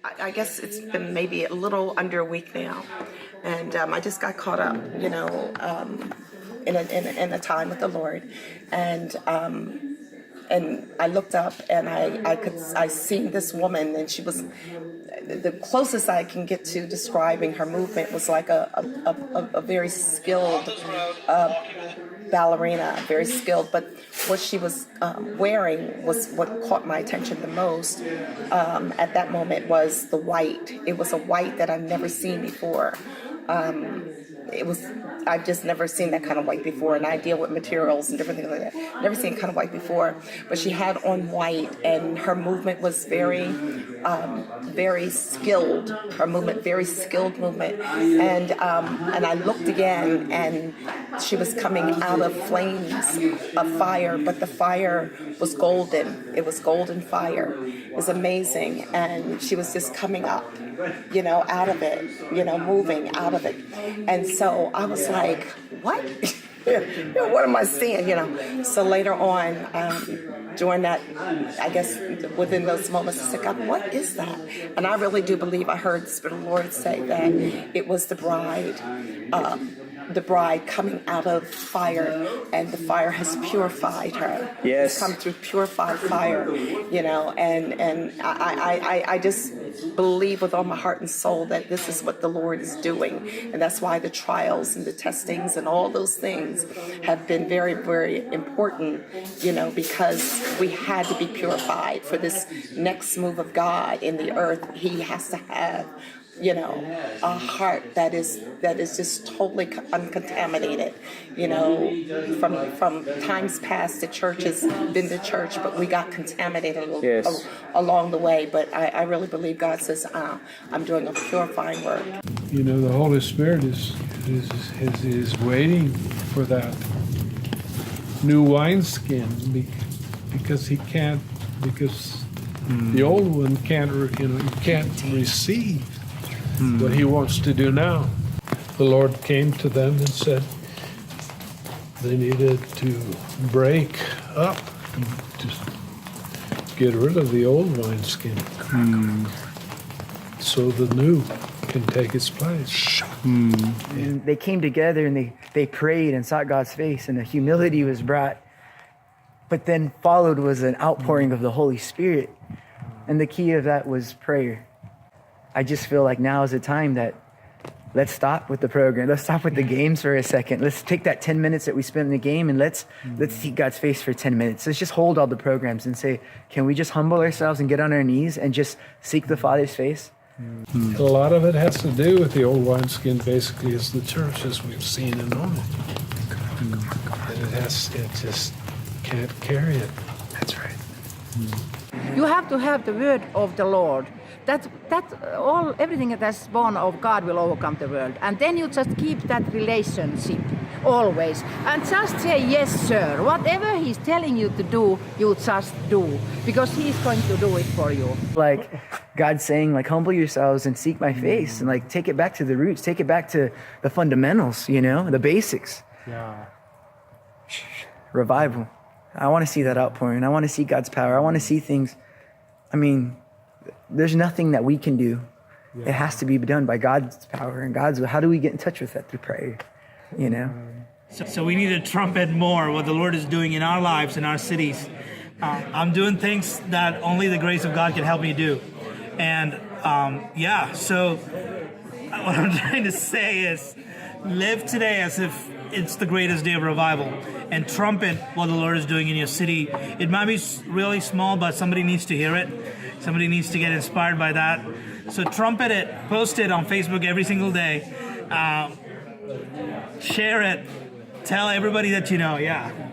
I guess it's been maybe a little under a week now, and I just got caught up, in a time with the Lord, and I looked up and I seen this woman, and she was the closest I can get to describing her movement was like a very skilled ballerina, very skilled, but what she was wearing was what caught my attention the most at that moment was the white. It was a white that I've never seen before. I've just never seen that kind of white before, and I deal with materials and different things like that. Never seen kind of white before, but she had on white, and her movement was very skilled. Her movement, very skilled movement, and I looked again, and she was coming out of flames of fire, but the fire was golden. It was golden fire. It was amazing, and she was just coming up, out of it, moving out of it, and so I was like, what? What am I seeing? So later on, during that, I guess within those moments, I said, God, what is that? And I really do believe I heard the Spirit of the Lord say that it was the bride coming out of fire, and the fire has purified her. Yes. It's come through purified fire, and I just believe with all my heart and soul that this is what the Lord is doing. And that's why the trials and the testings and all those things have been very, very important, because we had to be purified for this next move of God in the earth. He has to have a heart that is just totally uncontaminated. From times past, the church has been the church, but we got contaminated along the way. But I really believe God says, I'm doing a purifying work. The Holy Spirit is waiting for that new wineskin because the old one can't receive what he wants to do now. The Lord came to them and said they needed to break up to get rid of the old wineskin so the new can take its place. And they came together and they prayed and sought God's face, and the humility was brought. But then followed was an outpouring of the Holy Spirit. And the key of that was prayer. I just feel like now is the time that let's stop with the program. Let's stop with the games for a second. Let's take that 10 minutes that we spent in the game and let's seek God's face for 10 minutes. Let's just hold all the programs and say, can we just humble ourselves and get on our knees and just seek the Father's face? A lot of it has to do with the old wineskin, basically, is the church as we've seen and known it. And it just can't carry it. That's right. You have to have the word of the Lord. Everything that's born of God will overcome the world. And then you just keep that relationship always. And just say, yes, sir. Whatever he's telling you to do, you just do. Because he's going to do it for you. Like God's saying, humble yourselves and seek my face. And take it back to the roots. Take it back to the fundamentals, the basics. Yeah. Revival. I want to see that outpouring. I want to see God's power. I want to see things. There's nothing that we can do. Yeah. It has to be done by God's power and God's will. How do we get in touch with that? Through prayer, So we need to trumpet more what the Lord is doing in our lives, in our cities. I'm doing things that only the grace of God can help me do. And so what I'm trying to say is live today as if it's the greatest day of revival, and trumpet what the Lord is doing in your city. It might be really small, but somebody needs to hear it. Somebody needs to get inspired by that. So trumpet it, post it on Facebook every single day. Share it. Tell everybody that you know. Yeah.